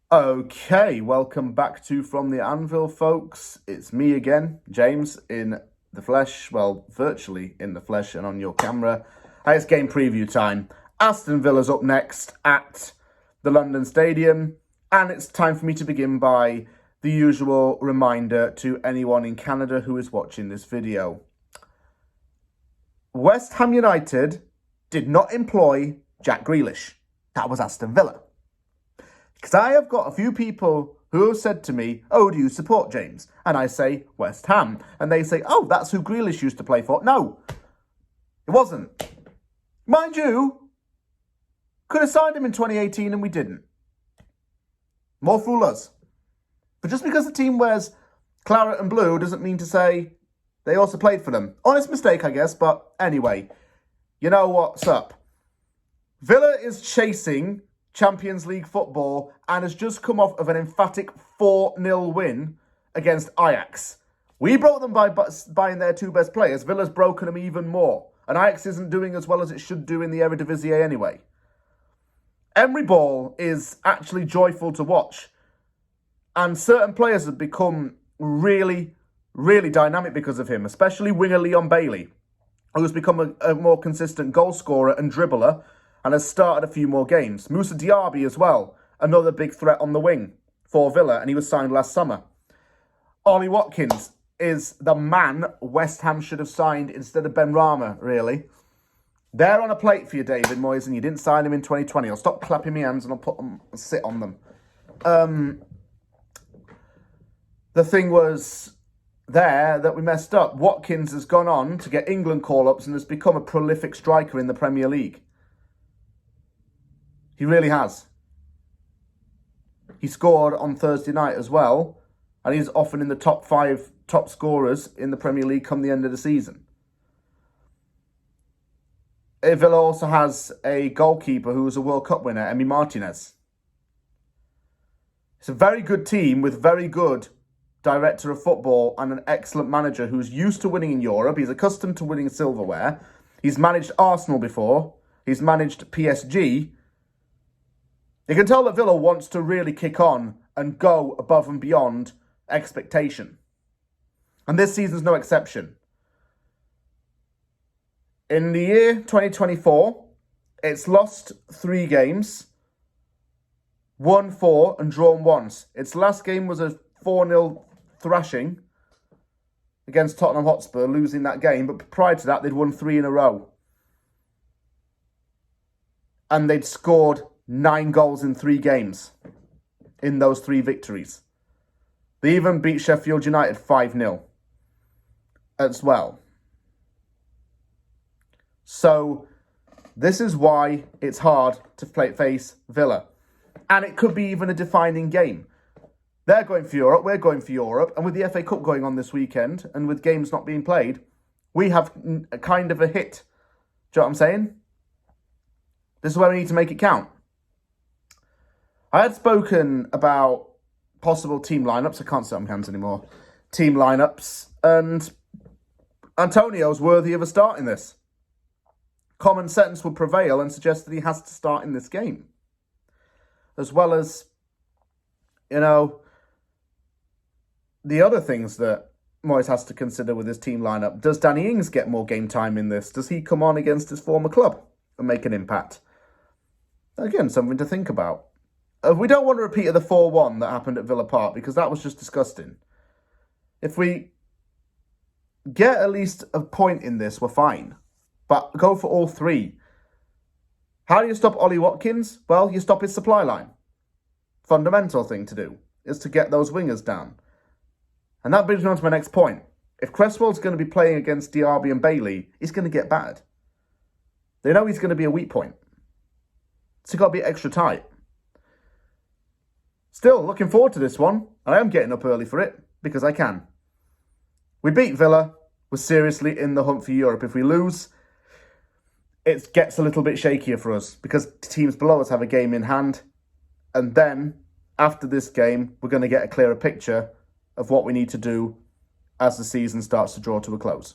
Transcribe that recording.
Okay, welcome back to From the Anvil, folks. It's me again, James, in the flesh. Well, virtually in the flesh and on your camera. It's game preview time. Aston Villa's up next at the London Stadium. And it's time for me to begin by the usual reminder to anyone in Canada who is watching this video. West Ham United did not employ Jack Grealish. That was Aston Villa. Because I have got a few people who have said to me, "Oh, do you support James?" And I say, West Ham. And they say, "Oh, that's who Grealish used to play for." No, it wasn't. Mind you, could have signed him in 2018 and we didn't. More fool us. But just because the team wears claret and blue doesn't mean to say they also played for them. Honest mistake, I guess, but anyway, you know what's up. Villa is chasing Champions League football and has just come off of an emphatic 4-0 win against Ajax. We broke them by buying their two best players. Villa's broken them even more. And Ajax isn't doing as well as it should do in the Eredivisie anyway. Emery ball is actually joyful to watch. And certain players have become really, really dynamic because of him, especially winger Leon Bailey, who's become a more consistent goal scorer and dribbler and has started a few more games. Moussa Diaby as well, another big threat on the wing for Villa, and he was signed last summer. Ollie Watkins is the man West Ham should have signed instead of Ben Rama, really. They're on a plate for you, David Moyes, and you didn't sign him in 2020. I'll stop clapping my hands and I'll put them, sit on them. The thing was there that we messed up. Watkins has gone on to get England call-ups and has become a prolific striker in the Premier League. He really has. He scored on Thursday night as well, and he's often in the top 5 top scorers in the Premier League come the end of the season. Villa also has a goalkeeper who was a World Cup winner, Emi Martinez. It's a very good team with very good director of football and an excellent manager who's used to winning in Europe. He's accustomed to winning silverware. He's managed Arsenal before. He's managed PSG. You can tell that Villa wants to really kick on and go above and beyond expectation. And this season's no exception. In the year 2024, it's lost 3 games, won 4 and drawn once. Its last game was a 4-0 thrashing against Tottenham Hotspur, losing that game. But prior to that, they'd won 3 in a row. And they'd scored 9 goals in 3 games in those 3 victories. They even beat Sheffield United 5-0 as well. So this is why it's hard to face Villa. And it could be even a defining game. They're going for Europe, we're going for Europe. And with the FA Cup going on this weekend and with games not being played, we have a kind of a hit. Do you know what I'm saying? This is where we need to make it count. I had spoken about possible team lineups. I can't sit on my hands anymore. Team lineups. And Antonio's worthy of a start in this. Common sense would prevail and suggest that he has to start in this game. As well as, the other things that Moyes has to consider with his team lineup. Does Danny Ings get more game time in this? Does he come on against his former club and make an impact? Again, something to think about. We don't want to repeat the 4-1 that happened at Villa Park because that was just disgusting. If we get at least a point in this, we're fine. But go for all 3. How do you stop Ollie Watkins? Well, you stop his supply line. Fundamental thing to do is to get those wingers down. And that brings me on to my next point. If Cresswell's going to be playing against Diaby and Bailey, he's going to get battered. They know he's going to be a weak point. So you've got to be extra tight. Still, looking forward to this one. I am getting up early for it, because I can. We beat Villa. We're seriously in the hunt for Europe. If we lose, it gets a little bit shakier for us, because teams below us have a game in hand. And then, after this game, we're going to get a clearer picture of what we need to do as the season starts to draw to a close.